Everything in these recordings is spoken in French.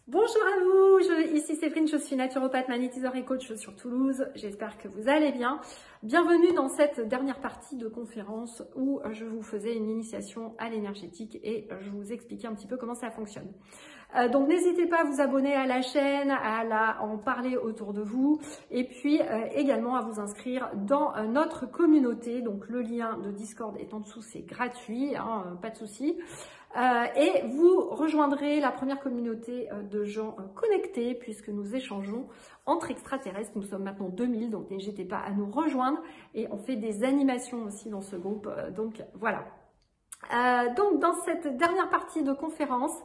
Bonjour à vous, ici Séverine, je suis naturopathe, magnétiseur et coach sur Toulouse. J'espère que vous allez bien. Bienvenue dans cette dernière partie de conférence où je vous faisais une initiation à l'énergétique et je vous expliquais un petit peu comment ça fonctionne. Donc n'hésitez pas à vous abonner à la chaîne, à en parler autour de vous et puis également à vous inscrire dans notre communauté. Donc le lien de Discord est en dessous, c'est gratuit, hein, pas de souci. Et vous rejoindrez la première communauté de gens connectés puisque nous échangeons entre extraterrestres. Nous sommes maintenant 2000, donc n'hésitez pas à nous rejoindre et on fait des animations aussi dans ce groupe. Donc voilà. Donc dans cette dernière partie de conférence,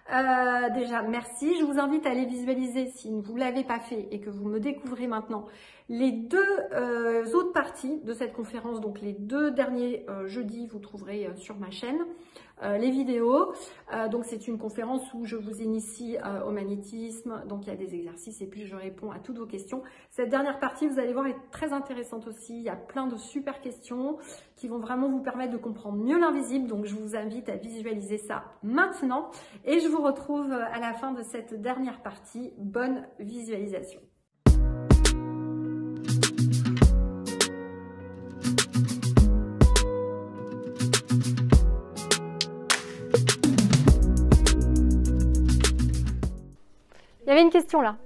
déjà merci, je vous invite à aller visualiser si vous ne l'avez pas fait et que vous me découvrez maintenant les deux autres parties de cette conférence, donc les deux derniers jeudis vous trouverez sur ma chaîne les vidéos. Donc c'est une conférence où je vous initie au magnétisme, donc il y a des exercices et puis je réponds à toutes vos questions. Cette dernière partie, vous allez voir, est très intéressante aussi, il y a plein de super questions qui vont vraiment vous permettre de comprendre mieux l'invisible, donc je vous invite à visualiser ça maintenant et je vous retrouve à la fin de cette dernière partie. Bonne visualisation. Il y avait une question là.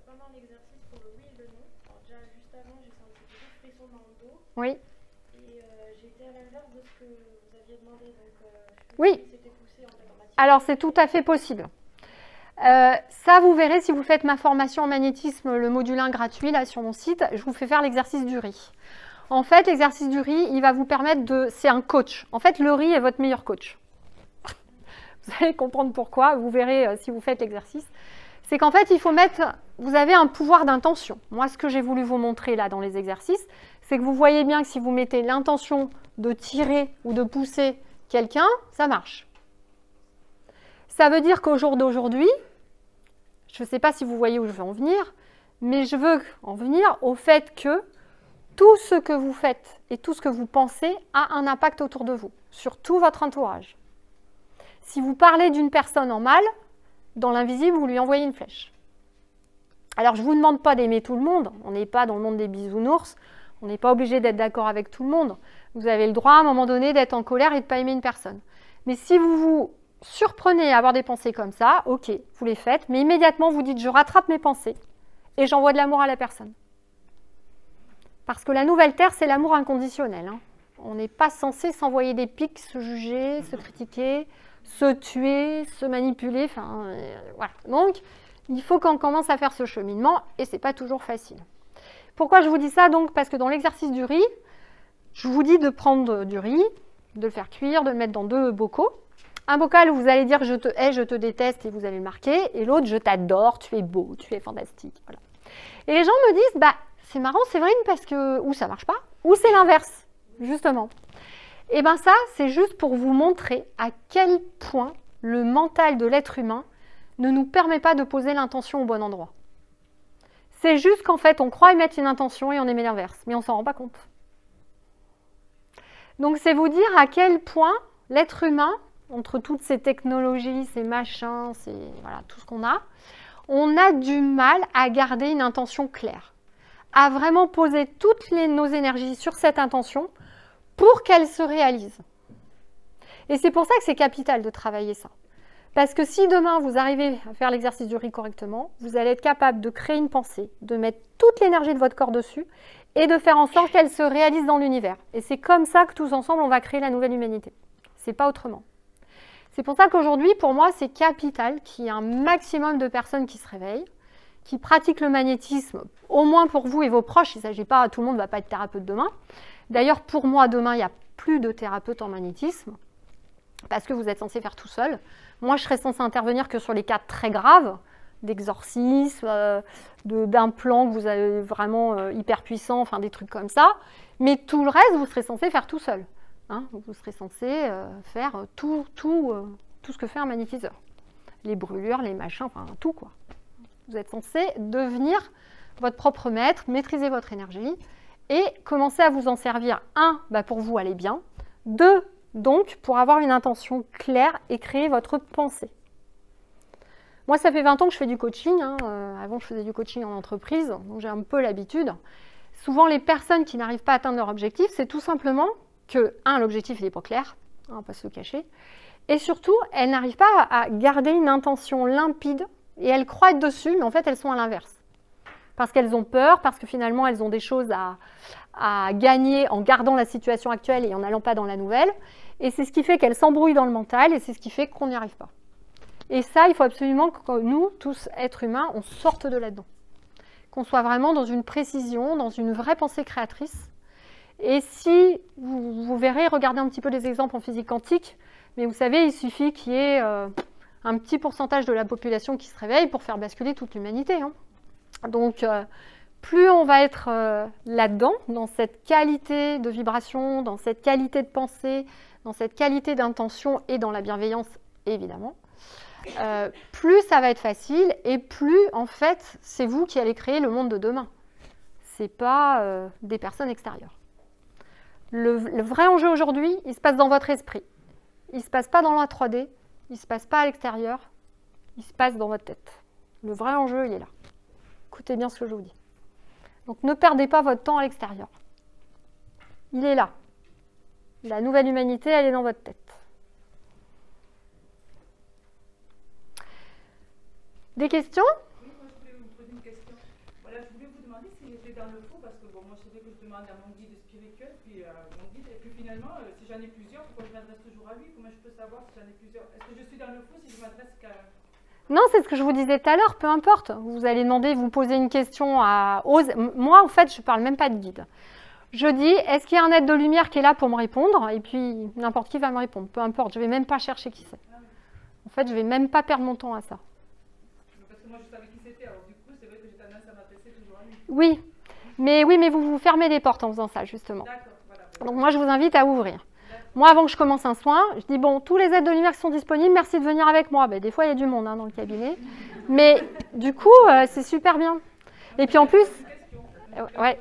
Pendant l'exercice pour le oui et le non, alors déjà juste avant j'ai senti beaucoup de frissons dans le dos. Oui. Et j'ai été à l'inverse de ce que vous aviez demandé, donc oui. C'était poussé en fait en matière. Alors c'est tout à fait possible. Ça vous verrez si vous faites ma formation en magnétisme, le module 1 gratuit là sur mon site, je vous fais faire l'exercice du riz. En fait l'exercice du riz, il va vous permettre de... C'est un coach. En fait le riz est votre meilleur coach. Vous allez comprendre pourquoi, vous verrez si vous faites l'exercice. C'est qu'en fait, il faut mettre, vous avez un pouvoir d'intention. Moi, ce que j'ai voulu vous montrer là dans les exercices, c'est que vous voyez bien que si vous mettez l'intention de tirer ou de pousser quelqu'un, ça marche. Ça veut dire qu'au jour d'aujourd'hui, je ne sais pas si vous voyez où je veux en venir, mais je veux en venir au fait que tout ce que vous faites et tout ce que vous pensez a un impact autour de vous, sur tout votre entourage. Si vous parlez d'une personne en mal, dans l'invisible, vous lui envoyez une flèche. Alors, je ne vous demande pas d'aimer tout le monde. On n'est pas dans le monde des bisounours. On n'est pas obligé d'être d'accord avec tout le monde. Vous avez le droit, à un moment donné, d'être en colère et de ne pas aimer une personne. Mais si vous vous surprenez à avoir des pensées comme ça, ok, vous les faites, mais immédiatement, vous dites « je rattrape mes pensées et j'envoie de l'amour à la personne ». Parce que la nouvelle terre, c'est l'amour inconditionnel. Hein. On n'est pas censé s'envoyer des pics, se juger, se critiquer, se tuer, se manipuler, enfin voilà. Donc, il faut qu'on commence à faire ce cheminement et ce n'est pas toujours facile. Pourquoi je vous dis ça donc? Parce que dans l'exercice du riz, je vous dis de prendre du riz, de le faire cuire, de le mettre dans 2 bocaux. Un bocal où vous allez dire je te hais, je te déteste et vous allez le marquer, et l'autre je t'adore, tu es beau, tu es fantastique. Voilà. Et les gens me disent bah c'est marrant Séverine parce que ou ça marche pas, ou c'est l'inverse, justement. Et bien ça, c'est juste pour vous montrer à quel point le mental de l'être humain ne nous permet pas de poser l'intention au bon endroit. C'est juste qu'en fait, on croit y mettre une intention et on émet l'inverse, mais on ne s'en rend pas compte. Donc c'est vous dire à quel point l'être humain, entre toutes ces technologies, ces machins, voilà, tout ce qu'on a, on a du mal à garder une intention claire, à vraiment poser toutes nos énergies sur cette intention pour qu'elle se réalise. Et c'est pour ça que c'est capital de travailler ça. Parce que si demain vous arrivez à faire l'exercice du riz correctement, vous allez être capable de créer une pensée, de mettre toute l'énergie de votre corps dessus et de faire en sorte qu'elle se réalise dans l'univers. Et c'est comme ça que tous ensemble, on va créer la nouvelle humanité. C'est pas autrement. C'est pour ça qu'aujourd'hui, pour moi, c'est capital qu'il y ait un maximum de personnes qui se réveillent, qui pratiquent le magnétisme, au moins pour vous et vos proches. Il ne s'agit pas, tout le monde ne va pas être thérapeute demain. D'ailleurs, pour moi, demain, il n'y a plus de thérapeute en magnétisme parce que vous êtes censé faire tout seul. Moi, je serais censée intervenir que sur les cas très graves, d'exorcisme, d'implants que vous avez vraiment hyper puissants, enfin des trucs comme ça. Mais tout le reste, vous serez censé faire tout seul. Hein, vous serez censé faire tout ce que fait un magnétiseur. Les brûlures, les machins, enfin tout quoi. Vous êtes censé devenir votre propre maître, maîtriser votre énergie et commencer à vous en servir. 1, pour vous aller bien. 2, donc, pour avoir une intention claire et créer votre pensée. Moi, ça fait 20 ans que je fais du coaching. Hein. Avant, je faisais du coaching en entreprise, donc j'ai un peu l'habitude. Souvent, les personnes qui n'arrivent pas à atteindre leur objectif, c'est tout simplement que, l'objectif n'est pas clair, on ne va pas se le cacher, et surtout, elles n'arrivent pas à garder une intention limpide, et elles croient être dessus, mais en fait, elles sont à l'inverse. Parce qu'elles ont peur, parce que finalement, elles ont des choses à gagner en gardant la situation actuelle et en n'allant pas dans la nouvelle. Et c'est ce qui fait qu'elles s'embrouillent dans le mental, et c'est ce qui fait qu'on n'y arrive pas. Et ça, il faut absolument que nous, tous êtres humains, on sorte de là-dedans. Qu'on soit vraiment dans une précision, dans une vraie pensée créatrice. Et si, vous verrez, regardez un petit peu les exemples en physique quantique, mais vous savez, il suffit qu'il y ait un petit pourcentage de la population qui se réveille pour faire basculer toute l'humanité. Hein. Donc, plus on va être là-dedans, dans cette qualité de vibration, dans cette qualité de pensée, dans cette qualité d'intention et dans la bienveillance, évidemment, plus ça va être facile et plus, en fait, c'est vous qui allez créer le monde de demain. Ce n'est pas des personnes extérieures. Le vrai enjeu aujourd'hui, il se passe dans votre esprit. Il ne se passe pas dans la 3D, il ne se passe pas à l'extérieur, il se passe dans votre tête. Le vrai enjeu, il est là. Écoutez bien ce que je vous dis. Donc ne perdez pas votre temps à l'extérieur. Il est là. La nouvelle humanité, elle est dans votre tête. Des questions? Oui, moi je voulais vous poser une question. Voilà, je voulais vous demander si j'étais dans le faux, parce que bon, moi je savais que je demande à mon guide spirituel, puis mon guide, et puis finalement, si j'en ai plusieurs, pourquoi je m'adresse toujours à lui? Comment je peux savoir si j'en ai plusieurs? Est-ce que je suis dans le faux si je m'adresse qu'à... Non, c'est ce que je vous disais tout à l'heure, peu importe. Vous allez demander, vous posez une question à... Moi, en fait, je ne parle même pas de guide. Je dis, est-ce qu'il y a un être de lumière qui est là pour me répondre? Et puis, n'importe qui va me répondre. Peu importe, je ne vais même pas chercher qui c'est. En fait, je ne vais même pas perdre mon temps à ça. Parce que moi, je savais qui c'était. Alors du coup, c'est vrai que j'ai tendance à m'adresser toujours à lui. Oui, mais vous vous fermez des portes en faisant ça, justement. D'accord, voilà. Donc moi, je vous invite à ouvrir. Moi, avant que je commence un soin, je dis, bon, tous les êtres de lumière qui sont disponibles, merci de venir avec moi. Ben, des fois, il y a du monde dans le cabinet. Mais du coup, c'est super bien. Et puis en plus, ouais.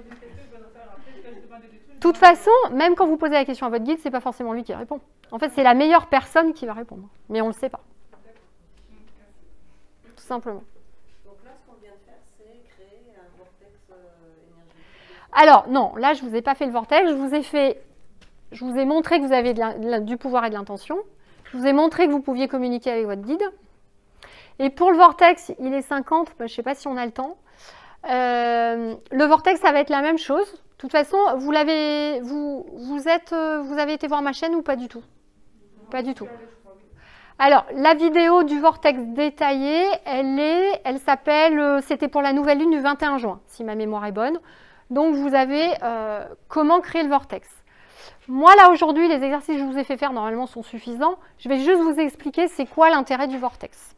De toute façon, même quand vous posez la question à votre guide, ce n'est pas forcément lui qui répond. En fait, c'est la meilleure personne qui va répondre. Mais on ne le sait pas. Tout simplement. Donc là, ce qu'on vient de faire, c'est créer un vortex énergétique. Alors, non, là, je ne vous ai pas fait le vortex. Je vous ai montré que vous avez du pouvoir et de l'intention. Je vous ai montré que vous pouviez communiquer avec votre guide. Et pour le vortex, il est 50. Je ne sais pas si on a le temps. Le vortex, ça va être la même chose. De toute façon, vous avez été voir ma chaîne ou pas du tout? Pas du tout. Alors, la vidéo du vortex détaillé, elle s'appelle, c'était pour la nouvelle lune du 21 juin, si ma mémoire est bonne. Donc, vous avez comment créer le vortex. Moi, là, aujourd'hui, les exercices que je vous ai fait faire, normalement, sont suffisants. Je vais juste vous expliquer c'est quoi l'intérêt du vortex.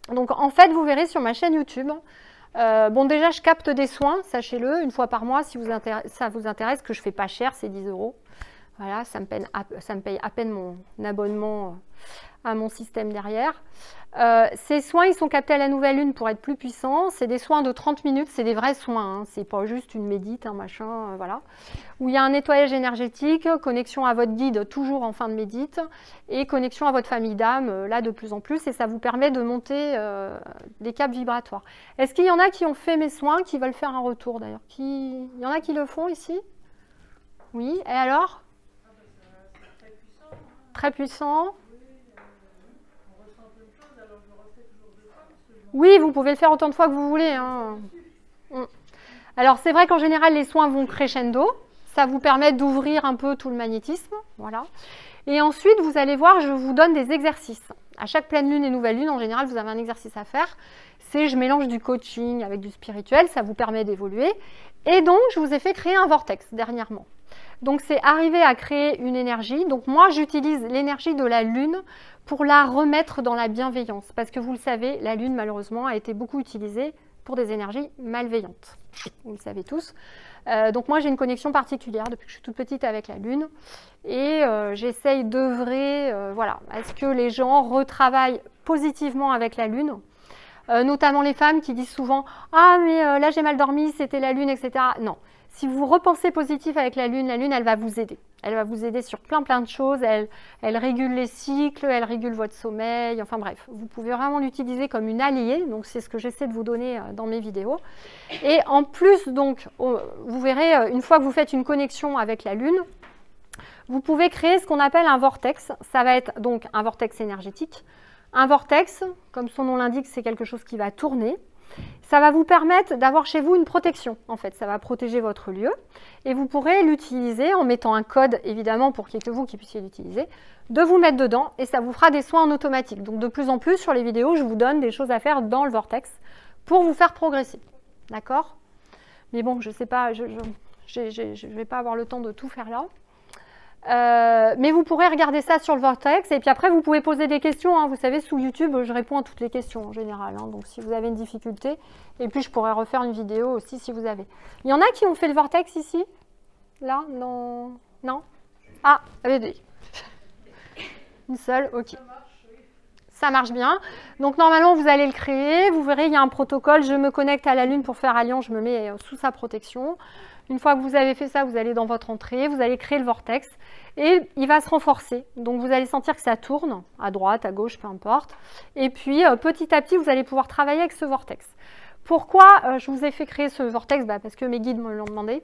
Donc, en fait, vous verrez sur ma chaîne YouTube, bon, déjà, je capte des soins, sachez-le, une fois par mois, si ça vous intéresse, que je ne fais pas cher, c'est 10 €. Voilà, ça me paye à peine mon abonnement à mon système derrière. Ces soins, ils sont captés à la nouvelle lune pour être plus puissants. C'est des soins de 30 minutes, c'est des vrais soins. Hein. C'est pas juste une médite, un machin, voilà. Où il y a un nettoyage énergétique, connexion à votre guide toujours en fin de médite, et connexion à votre famille d'âme, là de plus en plus, et ça vous permet de monter des caps vibratoires. Est-ce qu'il y en a qui ont fait mes soins, qui veulent faire un retour d'ailleurs? Il y en a qui le font ici? Oui, et alors? Très puissant. Oui, vous pouvez le faire autant de fois que vous voulez. Hein. Alors, c'est vrai qu'en général, les soins vont crescendo. Ça vous permet d'ouvrir un peu tout le magnétisme. Voilà. Et ensuite, vous allez voir, je vous donne des exercices. À chaque pleine lune et nouvelle lune, en général, vous avez un exercice à faire. C'est je mélange du coaching avec du spirituel. Ça vous permet d'évoluer. Et donc, je vous ai fait créer un vortex dernièrement. Donc, c'est arriver à créer une énergie. Donc, moi, j'utilise l'énergie de la lune pour la remettre dans la bienveillance. Parce que vous le savez, la lune, malheureusement, a été beaucoup utilisée pour des énergies malveillantes. Vous le savez tous. Donc, moi, j'ai une connexion particulière depuis que je suis toute petite avec la lune. Et j'essaye d'œuvrer, voilà, à ce que les gens retravaillent positivement avec la lune. Notamment les femmes qui disent souvent « Ah, mais là, j'ai mal dormi, c'était la lune, etc. » Non. Si vous repensez positif avec la lune, elle va vous aider. Elle va vous aider sur plein de choses. Elle régule les cycles, elle régule votre sommeil. Enfin bref, vous pouvez vraiment l'utiliser comme une alliée. Donc c'est ce que j'essaie de vous donner dans mes vidéos. Et en plus, donc, vous verrez, une fois que vous faites une connexion avec la Lune, vous pouvez créer ce qu'on appelle un vortex. Ça va être donc un vortex énergétique. Un vortex, comme son nom l'indique, c'est quelque chose qui va tourner. Ça va vous permettre d'avoir chez vous une protection, en fait. Ça va protéger votre lieu. Et vous pourrez l'utiliser en mettant un code, évidemment, pour qu'il n'y ait que vous qui puissiez l'utiliser, de vous mettre dedans et ça vous fera des soins en automatique. Donc, de plus en plus, sur les vidéos, je vous donne des choses à faire dans le vortex pour vous faire progresser. D'accord? Mais bon, je ne sais pas, je ne vais pas avoir le temps de tout faire là. Mais vous pourrez regarder ça sur le vortex et puis après vous pouvez poser des questions, hein. Vous savez, sous YouTube je réponds à toutes les questions en général, hein. Donc si vous avez une difficulté, et puis je pourrais refaire une vidéo aussi si vous avez. Il y en a qui ont fait le vortex ici? Là? Non? Non? Ah, allez, une seule, ok. Ça marche bien. Donc normalement vous allez le créer, vous verrez il y a un protocole, je me connecte à la Lune pour faire alliance, je me mets sous sa protection. Une fois que vous avez fait ça, vous allez dans votre entrée, vous allez créer le vortex et il va se renforcer. Donc vous allez sentir que ça tourne, à droite, à gauche, peu importe. Et puis petit à petit, vous allez pouvoir travailler avec ce vortex. Pourquoi je vous ai fait créer ce vortex? Parce que mes guides me l'ont demandé.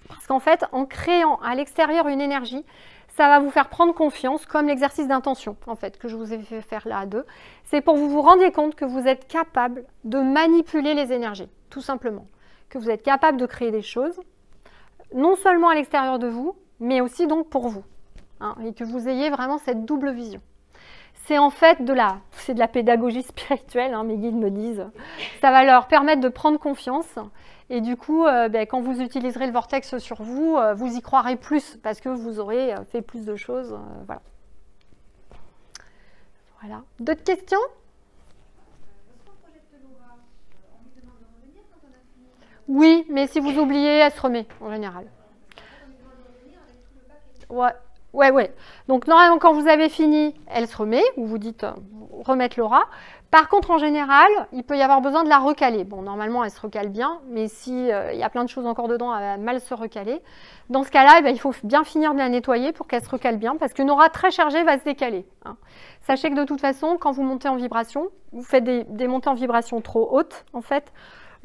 Parce qu'en fait, en créant à l'extérieur une énergie, ça va vous faire prendre confiance, comme l'exercice d'intention, en fait, que je vous ai fait faire là à deux. C'est pour que vous vous rendiez compte que vous êtes capable de manipuler les énergies, tout simplement. Que vous êtes capable de créer des choses, non seulement à l'extérieur de vous, mais aussi donc pour vous, hein, et que vous ayez vraiment cette double vision. C'est en fait de la pédagogie spirituelle, hein, mes guides me disent. Ça va leur permettre de prendre confiance, et du coup, quand vous utiliserez le vortex sur vous, vous y croirez plus, parce que vous aurez fait plus de choses, voilà. Voilà. D'autres questions ? Oui, mais si vous oubliez, elle se remet, en général. Ouais. Donc, normalement, quand vous avez fini, elle se remet, ou vous dites remettre l'aura. Par contre, en général, il peut y avoir besoin de la recaler. Bon, normalement, elle se recale bien, mais s'il y a plein de choses encore dedans, elle va mal se recaler. Dans ce cas-là, il faut bien finir de la nettoyer pour qu'elle se recale bien, parce qu'une aura très chargée va se décaler, hein. Sachez que de toute façon, quand vous montez en vibration, vous faites des montées en vibration trop hautes, en fait.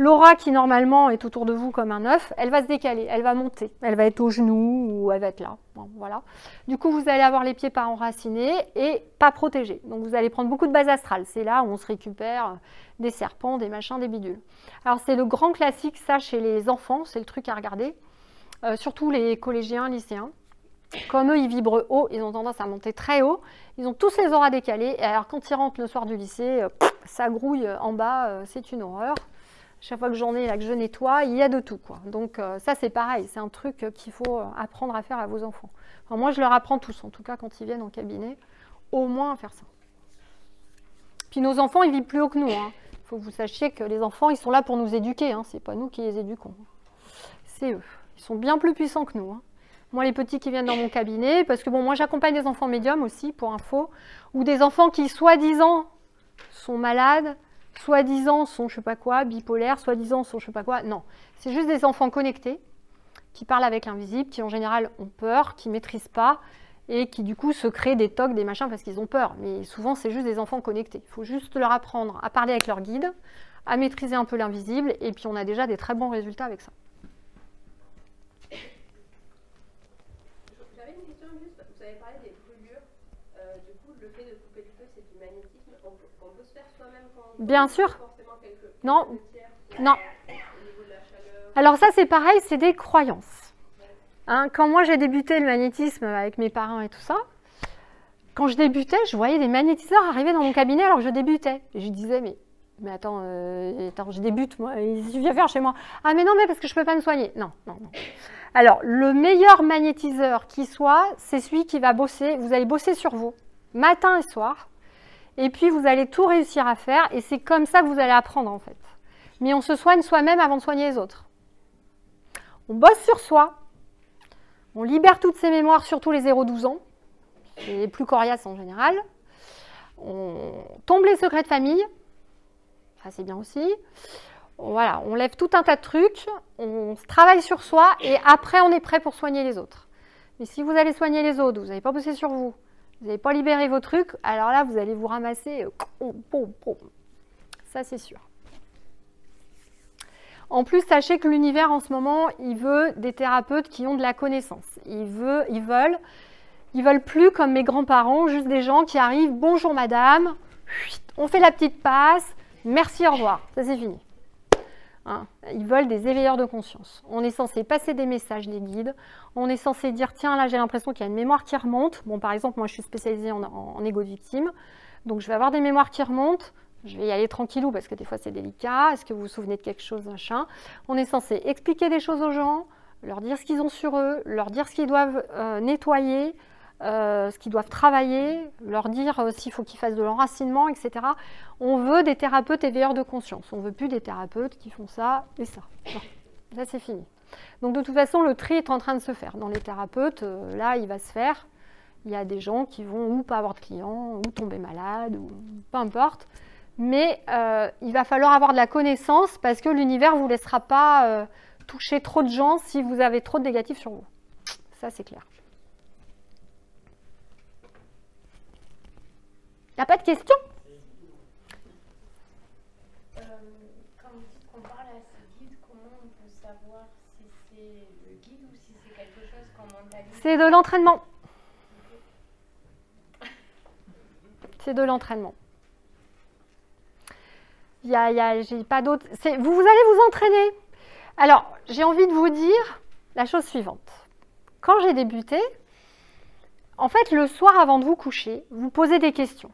L'aura qui normalement est autour de vous comme un œuf, elle va se décaler, elle va monter, elle va être au genou ou elle va être là. Bon, voilà. Du coup, vous allez avoir les pieds pas enracinés et pas protégés. Donc, vous allez prendre beaucoup de base astrale. C'est là où on se récupère des serpents, des machins, des bidules. Alors, c'est le grand classique, ça, chez les enfants, c'est le truc à regarder. Surtout les collégiens, lycéens. Comme eux, ils vibrent haut, ils ont tendance à monter très haut. Ils ont tous les auras décalées. Et alors, quand ils rentrent le soir du lycée, ça grouille en bas, c'est une horreur. Chaque fois que j'en ai là, que je nettoie, il y a de tout, quoi. Donc ça, c'est pareil. C'est un truc qu'il faut apprendre à faire à vos enfants. Enfin, moi, je leur apprends tous, en tout cas quand ils viennent en cabinet, au moins à faire ça. Puis nos enfants, ils vivent plus haut que nous, hein. Il faut que vous sachiez que les enfants, ils sont là pour nous éduquer, hein. C'est pas nous qui les éduquons. C'est eux. Ils sont bien plus puissants que nous, hein. Moi, les petits qui viennent dans mon cabinet, parce que bon, moi, j'accompagne des enfants médiums aussi, pour info, ou des enfants qui, soi-disant, sont malades, soi-disant sont je sais pas quoi, bipolaires, soi-disant sont je sais pas quoi. Non, c'est juste des enfants connectés qui parlent avec l'invisible, qui en général ont peur, qui ne maîtrisent pas et qui du coup se créent des tocs, des machins parce qu'ils ont peur. Mais souvent, c'est juste des enfants connectés. Il faut juste leur apprendre à parler avec leur guide, à maîtriser un peu l'invisible et puis on a déjà des très bons résultats avec ça. J'avais une question juste, vous avez parlé des brûlures. Du coup, le fait de couper le feu, c'est du magnétisme. On peut se faire soi-même quand on... Bien sûr. Non. Non. Alors ça, c'est pareil, c'est des croyances. Hein, quand moi, j'ai débuté le magnétisme avec mes parents et tout ça, quand je débutais, je voyais des magnétiseurs arriver dans mon cabinet alors que je débutais. Et je disais, mais attends, je débute, moi, il vient faire chez moi. Ah mais non, mais parce que je ne peux pas me soigner. Non. Alors, le meilleur magnétiseur qui soit, c'est celui qui va bosser, vous allez bosser sur vous, matin et soir, et puis vous allez tout réussir à faire, et c'est comme ça que vous allez apprendre en fait. Mais on se soigne soi-même avant de soigner les autres. On bosse sur soi, on libère toutes ses mémoires, surtout les 0-12 ans, c'est les plus coriaces en général, on tombe les secrets de famille, ça c'est bien aussi. Voilà, on lève tout un tas de trucs, on travaille sur soi et après on est prêt pour soigner les autres. Mais si vous allez soigner les autres, vous n'avez pas bossé sur vous, vous n'avez pas libéré vos trucs, alors là, vous allez vous ramasser. Ça, c'est sûr. En plus, sachez que l'univers, en ce moment, il veut des thérapeutes qui ont de la connaissance. Ils veulent plus, comme mes grands-parents, juste des gens qui arrivent, bonjour madame, on fait la petite passe, merci, au revoir, ça c'est fini. Hein, ils veulent des éveilleurs de conscience. On est censé passer des messages des guides, on est censé dire, tiens, là j'ai l'impression qu'il y a une mémoire qui remonte. Bon, par exemple, moi je suis spécialisée en égo de victime, donc je vais avoir des mémoires qui remontent. Je vais y aller tranquillou parce que des fois c'est délicat. Est-ce que vous vous souvenez de quelque chose, machin? On est censé expliquer des choses aux gens, leur dire ce qu'ils ont sur eux, leur dire ce qu'ils doivent nettoyer, ce qu'ils doivent travailler, leur dire s'il faut qu'ils fassent de l'enracinement, etc. On veut des thérapeutes éveilleurs de conscience. On ne veut plus des thérapeutes qui font ça et ça. Non, ça c'est fini. Donc de toute façon, le tri est en train de se faire. Dans les thérapeutes, là, il va se faire. Il y a des gens qui vont ou pas avoir de clients, ou tomber malades, ou peu importe. Mais il va falloir avoir de la connaissance parce que l'univers ne vous laissera pas toucher trop de gens si vous avez trop de négatifs sur vous. Ça, c'est clair. Il n'y a pas de questions? Quand vous dites qu'on parle à ce guide, comment on peut savoir si c'est le guide ou si c'est quelque chose qu'on mentalise? C'est de l'entraînement. C'est de l'entraînement. J'ai pas d'autre. Vous allez vous entraîner. Alors, j'ai envie de vous dire la chose suivante. Quand j'ai débuté, en fait, le soir avant de vous coucher, vous posez des questions.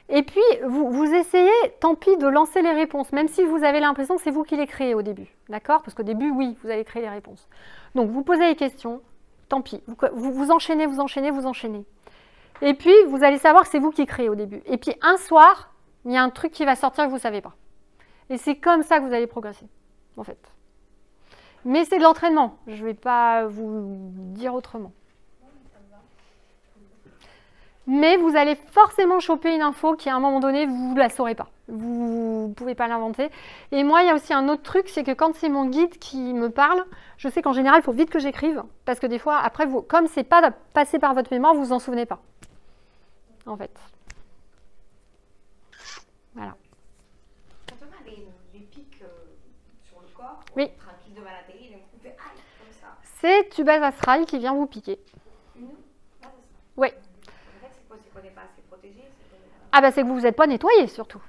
Et puis, vous essayez, tant pis, de lancer les réponses, même si vous avez l'impression que c'est vous qui les créez au début. D'accord? Parce qu'au début, oui, vous allez créer les réponses. Donc, vous posez les questions, tant pis. Vous enchaînez, vous enchaînez, vous enchaînez. Et puis, vous allez savoir que c'est vous qui créez au début. Et puis, un soir, il y a un truc qui va sortir que vous ne savez pas. Et c'est comme ça que vous allez progresser, en fait. Mais c'est de l'entraînement. Je ne vais pas vous dire autrement. Mais vous allez forcément choper une info qui, à un moment donné, vous ne la saurez pas. Vous ne pouvez pas l'inventer. Et moi, il y a aussi un autre truc, c'est que quand c'est mon guide qui me parle, je sais qu'en général, il faut vite que j'écrive. Parce que des fois, après, comme ce n'est pas passé par votre mémoire, vous ne vous en souvenez pas. En fait. Voilà. Quand on a les pics sur le corps, oui. Tranquille devant la télé, d'un coup, on fait aïe, comme ça. C'est Tubase Astral qui vient vous piquer. Oui. C'est qu'on n'est pas assez protégé. Ah bah c'est que vous n'êtes pas nettoyé surtout.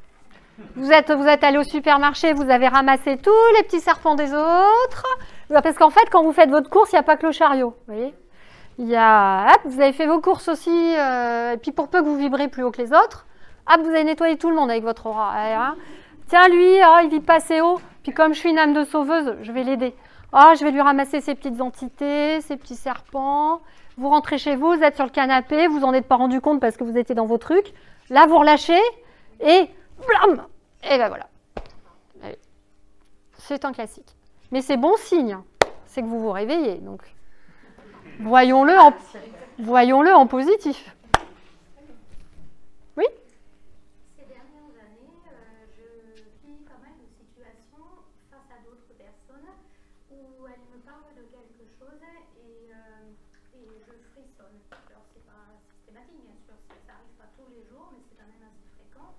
Vous êtes allé au supermarché, vous avez ramassé tous les petits serpents des autres. Parce qu'en fait, quand vous faites votre course, il n'y a pas que le chariot. Vous voyez, vous avez fait vos courses aussi, et puis pour peu que vous vibrez plus haut que les autres, vous avez nettoyé tout le monde avec votre aura. Hein. Tiens, lui, il vit pas assez haut, puis comme je suis une âme de sauveuse, je vais l'aider. Je vais lui ramasser ces petites entités, ces petits serpents. Vous rentrez chez vous, vous êtes sur le canapé, vous en êtes pas rendu compte parce que vous étiez dans vos trucs. Là, vous relâchez et blam! Et ben voilà. C'est un classique. Mais c'est bon signe, c'est que vous vous réveillez. Donc, voyons-le en positif. Oui? Ces dernières années, je vis pas mal de situations face à d'autres personnes où elles me parlent de quelque chose et je frissonne. Alors, c'est pas systématique, bien sûr, ça arrive pas tous les jours, mais c'est quand même assez fréquent.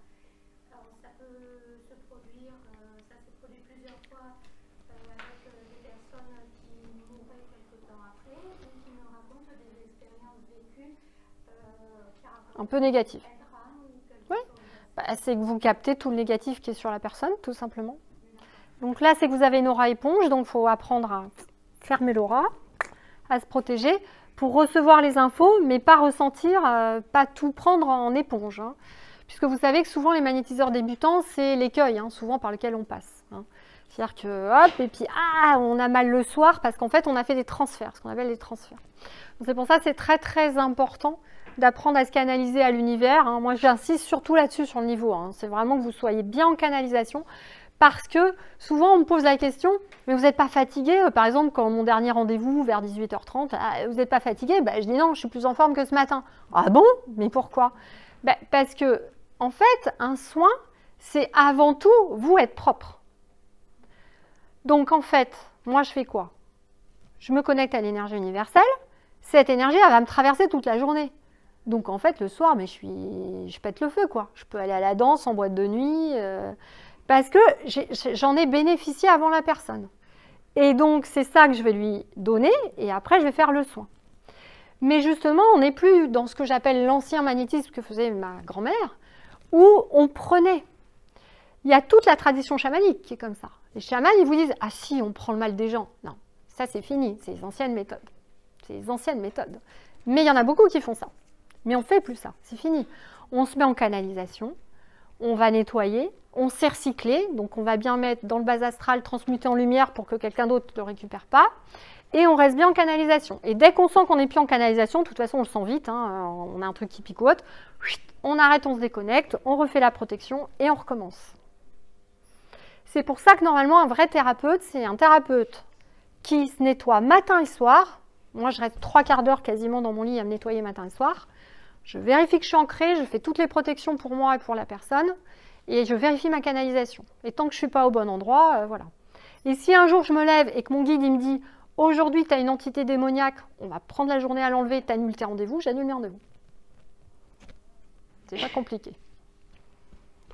Alors, ça peut se produire, ça s'est produit plusieurs fois avec des personnes qui mourraient quelque temps après ou qui me racontent des expériences vécues un peu négatives. Oui, c'est que vous captez tout le négatif qui est sur la personne, tout simplement. Donc là, c'est que vous avez une aura éponge, donc il faut apprendre à fermer l'aura, à se protéger pour recevoir les infos, mais pas ressentir, pas tout prendre en éponge. Hein. Puisque vous savez que souvent, les magnétiseurs débutants, c'est l'écueil, souvent par lequel on passe. Hein. C'est-à-dire que, hop, et puis, on a mal le soir parce qu'en fait, on a fait des transferts, ce qu'on appelle des transferts. Donc c'est pour ça que c'est très, très important d'apprendre à se canaliser à l'univers. Hein. Moi, j'insiste surtout là-dessus, sur le niveau. Hein. C'est vraiment que vous soyez bien en canalisation parce que souvent, on me pose la question, mais vous n'êtes pas fatigué? Par exemple, quand mon dernier rendez-vous, vers 18h30, vous n'êtes pas fatigué? Je dis non, je suis plus en forme que ce matin. Ah bon? Mais pourquoi? Parce que, en fait, un soin, c'est avant tout, vous être propre. Donc, en fait, moi, je fais quoi? Je me connecte à l'énergie universelle. cette énergie, elle va me traverser toute la journée. Donc en fait, le soir, mais je pète le feu, quoi. Je peux aller à la danse, en boîte de nuit, parce que j'en ai bénéficié avant la personne. Et donc, c'est ça que je vais lui donner, et après, je vais faire le soin. Mais justement, on n'est plus dans ce que j'appelle l'ancien magnétisme que faisait ma grand-mère, où on prenait. Il y a toute la tradition chamanique qui est comme ça. Les chamans, ils vous disent « Ah si, on prend le mal des gens ». Non, ça c'est fini, c'est les anciennes méthodes. C'est les anciennes méthodes. Mais il y en a beaucoup qui font ça. Mais on ne fait plus ça, c'est fini. On se met en canalisation, on va nettoyer, on sait recycler, donc on va bien mettre dans le bas astral, transmuter en lumière pour que quelqu'un d'autre ne le récupère pas, et on reste bien en canalisation. Et dès qu'on sent qu'on n'est plus en canalisation, de toute façon on le sent vite, hein, on a un truc qui picote, on arrête, on se déconnecte, on refait la protection et on recommence. C'est pour ça que normalement un vrai thérapeute, c'est un thérapeute qui se nettoie matin et soir. Moi je reste 3/4 d'heure quasiment dans mon lit à me nettoyer matin et soir. Je vérifie que je suis ancrée, je fais toutes les protections pour moi et pour la personne, et je vérifie ma canalisation. Et tant que je ne suis pas au bon endroit, voilà. Et si un jour je me lève et que mon guide il me dit « Aujourd'hui, tu as une entité démoniaque, on va prendre la journée à l'enlever, tu annules tes rendez-vous », j'annule mes rendez-vous. C'est pas compliqué.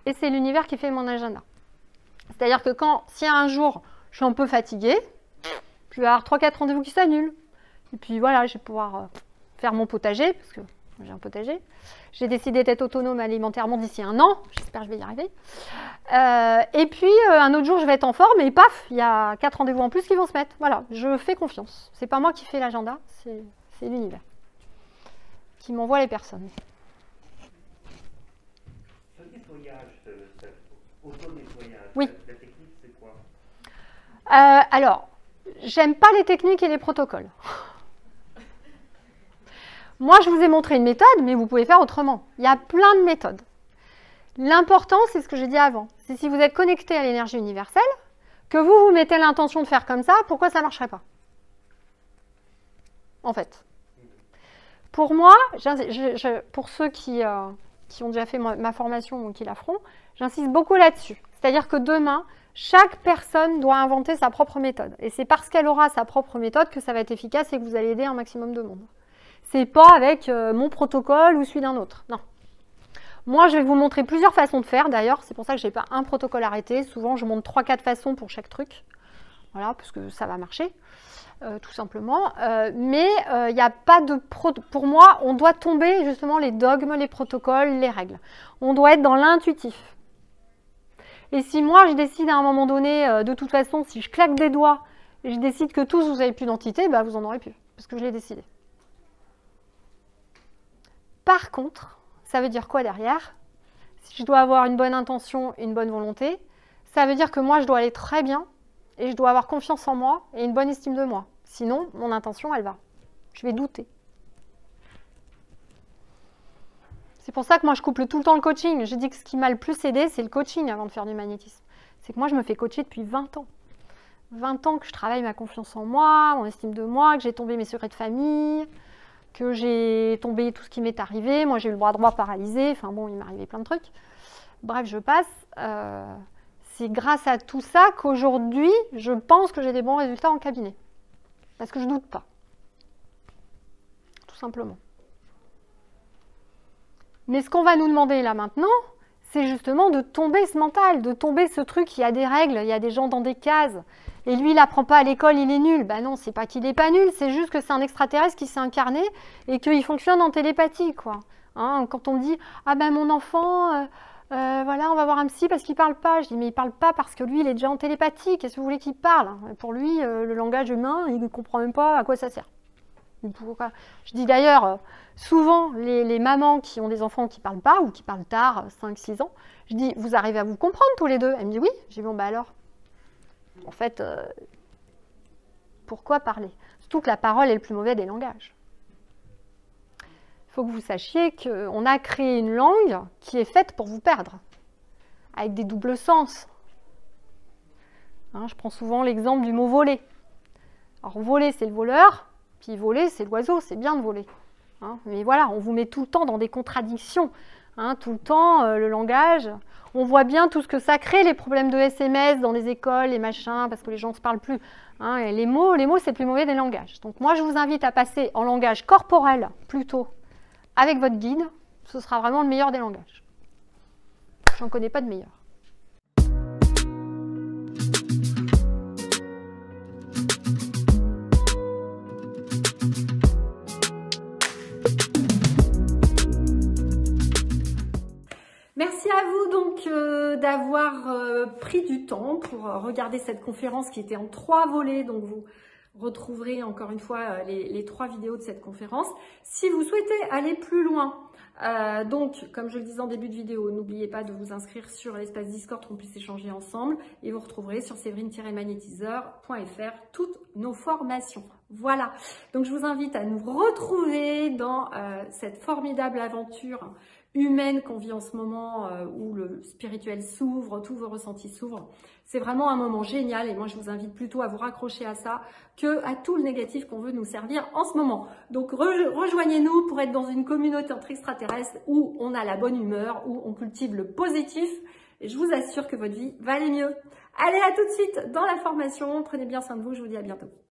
Et c'est l'univers qui fait mon agenda. C'est-à-dire que si un jour je suis un peu fatiguée, je vais avoir 3-4 rendez-vous qui s'annulent. Et puis voilà, je vais pouvoir faire mon potager, parce que j'ai un potager. J'ai décidé d'être autonome alimentairement d'ici 1 an. J'espère que je vais y arriver. Et puis, un autre jour, je vais être en forme et paf, il y a 4 rendez-vous en plus qui vont se mettre. Voilà, je fais confiance. C'est pas moi qui fais l'agenda, c'est l'univers qui m'envoie les personnes. Ce nettoyage, auto-nettoyage, oui. La technique, c'est quoi? Alors, j'aime pas les techniques et les protocoles. Moi, je vous ai montré une méthode, mais vous pouvez faire autrement. Il y a plein de méthodes. L'important, c'est ce que j'ai dit avant. C'est si vous êtes connecté à l'énergie universelle, que vous mettez l'intention de faire comme ça, pourquoi ça ne marcherait pas? En fait. Pour moi, pour ceux qui ont déjà fait ma formation ou qui la feront, j'insiste beaucoup là-dessus. C'est-à-dire que demain, chaque personne doit inventer sa propre méthode. Et c'est parce qu'elle aura sa propre méthode que ça va être efficace et que vous allez aider un maximum de monde. C'est pas avec mon protocole ou celui d'un autre. Non. Moi, je vais vous montrer plusieurs façons de faire. D'ailleurs, c'est pour ça que je n'ai pas un protocole arrêté. Souvent, je montre 3-4 façons pour chaque truc. Voilà, parce que ça va marcher, tout simplement. Mais il n'y a pas de... Pour moi, on doit tomber justement les dogmes, les protocoles, les règles. On doit être dans l'intuitif. Et si moi, je décide à un moment donné, de toute façon, si je claque des doigts et je décide que tous, vous n'avez plus d'entité, bah, vous en aurez plus, parce que je l'ai décidé. Par contre, ça veut dire quoi derrière? Si je dois avoir une bonne intention, une bonne volonté, ça veut dire que moi, je dois aller très bien et je dois avoir confiance en moi et une bonne estime de moi. Sinon, mon intention, elle va. Je vais douter. C'est pour ça que moi, je couple tout le temps le coaching. J'ai dit que ce qui m'a le plus aidé, c'est le coaching avant de faire du magnétisme. C'est que moi, je me fais coacher depuis 20 ans. 20 ans que je travaille ma confiance en moi, mon estime de moi, que j'ai tombé mes secrets de famille, que j'ai tombé tout ce qui m'est arrivé. Moi, j'ai eu le bras droit paralysé. Enfin bon, il m'est arrivé plein de trucs. Bref, je passe. C'est grâce à tout ça qu'aujourd'hui, je pense que j'ai des bons résultats en cabinet. Parce que je ne doute pas. Tout simplement. Mais ce qu'on va nous demander là maintenant, c'est justement de tomber ce mental, de tomber ce truc, il y a des règles, il y a des gens dans des cases. Et lui, il n'apprend pas à l'école, il est nul. Ben non, c'est pas qu'il n'est pas nul, c'est juste que c'est un extraterrestre qui s'est incarné et qu'il fonctionne en télépathie, quoi. Hein, quand on me dit « Ah ben mon enfant, voilà, on va voir un psy parce qu'il ne parle pas », je dis « Mais il ne parle pas parce que lui, il est déjà en télépathie, qu'est-ce que vous voulez qu'il parle ?» Pour lui, le langage humain, il ne comprend même pas à quoi ça sert. Pourquoi? Je dis d'ailleurs, souvent, les mamans qui ont des enfants qui ne parlent pas ou qui parlent tard, 5-6 ans, je dis « Vous arrivez à vous comprendre tous les deux ?» Elle me dit « Oui ». Je dis « Bon, bah alors ?» En fait, pourquoi parler? Surtout que la parole est le plus mauvais des langages. Il faut que vous sachiez qu'on a créé une langue qui est faite pour vous perdre, avec des doubles sens. Hein, je prends souvent l'exemple du mot voler. Alors voler, c'est le voleur, puis voler, c'est l'oiseau, c'est bien de voler. Hein, mais voilà, on vous met tout le temps dans des contradictions. hein, tout le temps, le langage. On voit bien tout ce que ça crée, les problèmes de SMS dans les écoles, les machins, parce que les gens ne se parlent plus. Hein, et les mots c'est plus mauvais des langages. Donc moi, je vous invite à passer en langage corporel plutôt avec votre guide. Ce sera vraiment le meilleur des langages. J'en connais pas de meilleur. Merci à vous donc d'avoir pris du temps pour regarder cette conférence qui était en 3 volets. Donc vous retrouverez encore une fois les 3 vidéos de cette conférence. Si vous souhaitez aller plus loin, donc comme je le disais en début de vidéo, n'oubliez pas de vous inscrire sur l'espace Discord qu'on puisse échanger ensemble et vous retrouverez sur séverine-magnétiseur.fr toutes nos formations. Voilà, donc je vous invite à nous retrouver dans cette formidable aventure humaine qu'on vit en ce moment où le spirituel s'ouvre, tous vos ressentis s'ouvrent. C'est vraiment un moment génial et moi je vous invite plutôt à vous raccrocher à ça que à tout le négatif qu'on veut nous servir en ce moment. Donc rejoignez-nous pour être dans une communauté entre extraterrestres où on a la bonne humeur, où on cultive le positif et je vous assure que votre vie va aller mieux. Allez, à tout de suite dans la formation, prenez bien soin de vous, je vous dis à bientôt.